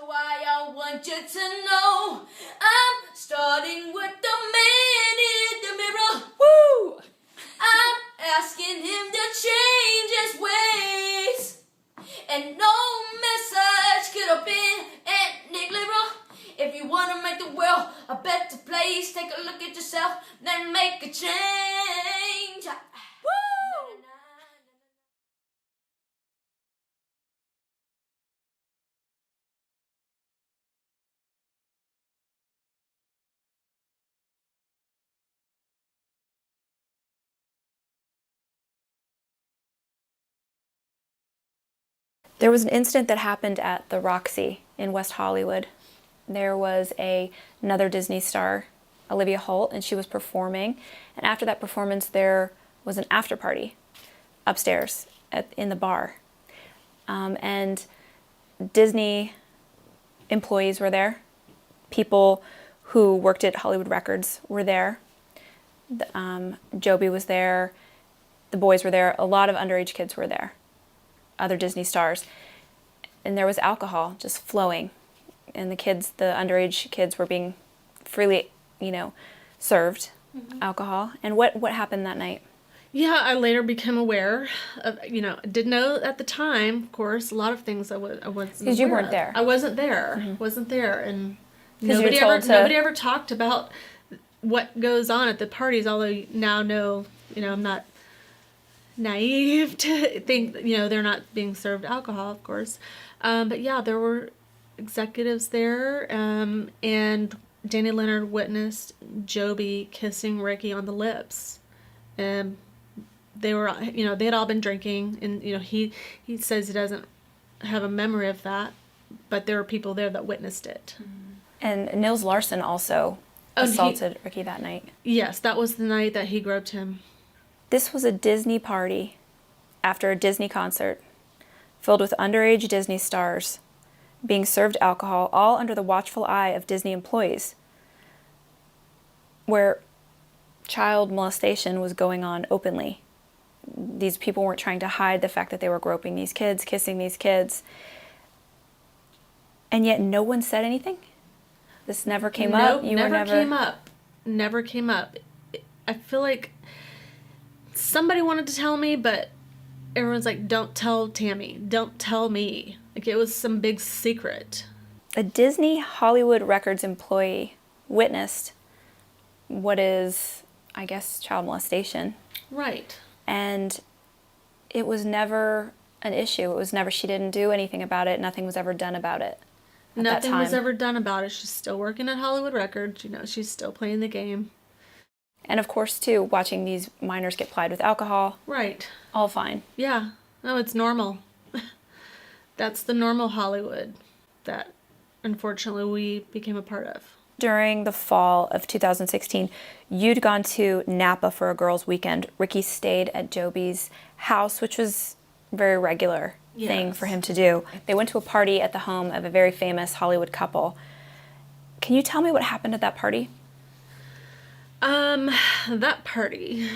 why I want you to know I'm starting with the man in the mirror. Woo! I'm asking him to change his ways. And no message could have been any clearer. If you want to make the world a better place, take a look at yourself, then make a change. Woo! There was an incident that happened at the Roxy in West Hollywood. There was another Disney star, Olivia Holt, and she was performing. And after that performance, there was an after party upstairs in the bar. And Disney employees were there. People who worked at Hollywood Records were there. Joby was there. The boys were there. A lot of underage kids were there. Other Disney stars. And there was alcohol just flowing. And the underage kids were being freely, served alcohol. And what happened that night? Yeah, I later became aware of, didn't know at the time, of course, a lot of things I wasn't because you weren't there. I wasn't there. Wasn't there. And nobody ever talked about what goes on at the parties, although you now know, I'm not naive to think, they're not being served alcohol, of course. But yeah, there were executives there, and Danny Leonard witnessed Joby kissing Ricky on the lips. And they were, they had all been drinking, and, he says he doesn't have a memory of that, but there were people there that witnessed it. And Nils Larson also assaulted Ricky that night. Yes, that was the night that he groped him. This was a Disney party after a Disney concert filled with underage Disney stars being served alcohol, all under the watchful eye of Disney employees, where child molestation was going on openly. These people weren't trying to hide the fact that they were groping these kids, kissing these kids, and yet no one said anything? This never came up? Never came up. I feel like somebody wanted to tell me, but everyone's like, don't tell Tammy. Don't tell me. Like it was some big secret. A Disney Hollywood Records employee witnessed what is, I guess, child molestation. Right. And it was never an issue. It was never, she didn't do anything about it. Nothing was ever done about it. Nothing was ever done about it. She's still working at Hollywood Records. She's still playing the game. And of course, too, watching these minors get plied with alcohol. Right. All fine. Yeah. No, it's normal. That's the normal Hollywood that, unfortunately, we became a part of. During the fall of 2016, you'd gone to Napa for a girls' weekend. Ricky stayed at Joby's house, which was a very regular thing for him to do. They went to a party at the home of a very famous Hollywood couple. Can you tell me what happened at that party? That party,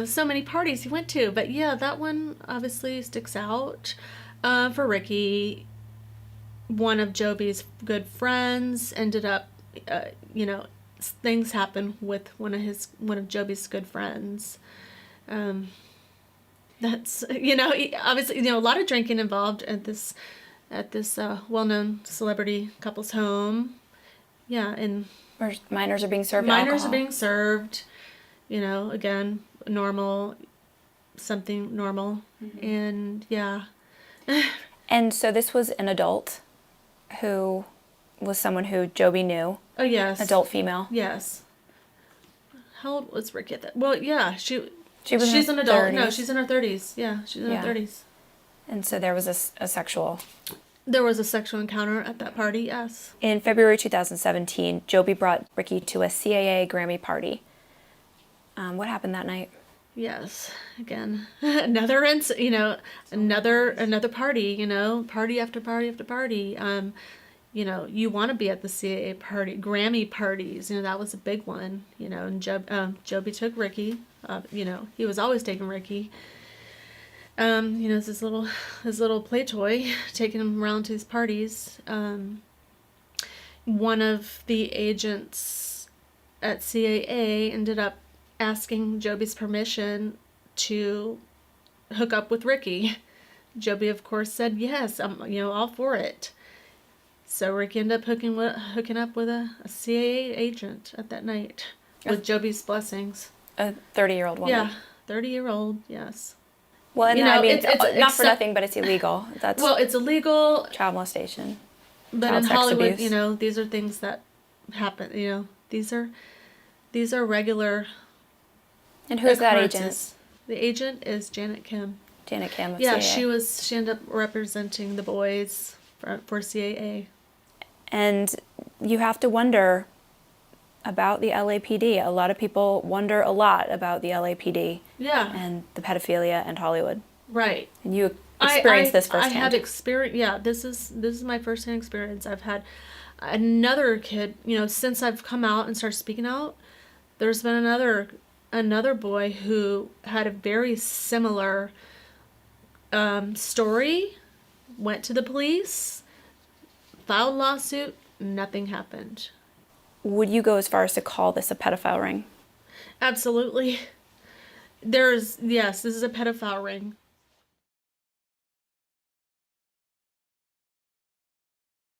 so many parties he went to, but yeah, that one obviously sticks out. For Ricky, one of Joby's good friends ended up, things happened with one of Joby's good friends. That's, obviously, a lot of drinking involved at this well-known celebrity couple's home. Yeah, and where minors are being served alcohol. Are being served, again, something normal. Mm-hmm. And yeah. And so this was an adult who was someone who Joby knew. Oh, yes. Adult female. Yes. How old was Ricky at that? Well, yeah, she's an adult. 30s. No, she's in her 30s. Yeah, she's in her 30s. And so there was a sexual... There was a sexual encounter at that party, yes. In February 2017, Joby brought Ricky to a CAA Grammy party. What happened that night? Yes, again, another party, party after party after party. You want to be at the CAA party, Grammy parties, that was a big one, and Joby took Ricky, he was always taking Ricky. It's his little play toy, taking him around to these parties. one of the agents at CAA ended up asking Joby's permission to hook up with Ricky. Joby, of course, said yes. I'm, all for it. So Ricky ended up hooking up with a CAA agent at that night with Joby's blessings. A 30-year-old woman. Yeah, 30-year-old. Yes. Well, and I mean, it's not for nothing, but it's illegal. That's it's illegal. child molestation. But Child in sex Hollywood, abuse. these are things that happen. These are regular. And who's that agent? occurrences. The agent is Janet Kim. Janet Kim of Yeah, CAA. she ended up representing the boys for CAA. And you have to wonder about the LAPD. A lot of people wonder a lot about the LAPD. Yeah. And the pedophilia and Hollywood. Right. And you experienced this firsthand. I had experience. Yeah, this is my firsthand experience. I've had another kid. Since I've come out and started speaking out, there's been another boy who had a very similar story. Went to the police, filed a lawsuit. Nothing happened. Would you go as far as to call this a pedophile ring? Absolutely. Yes, this is a pedophile ring.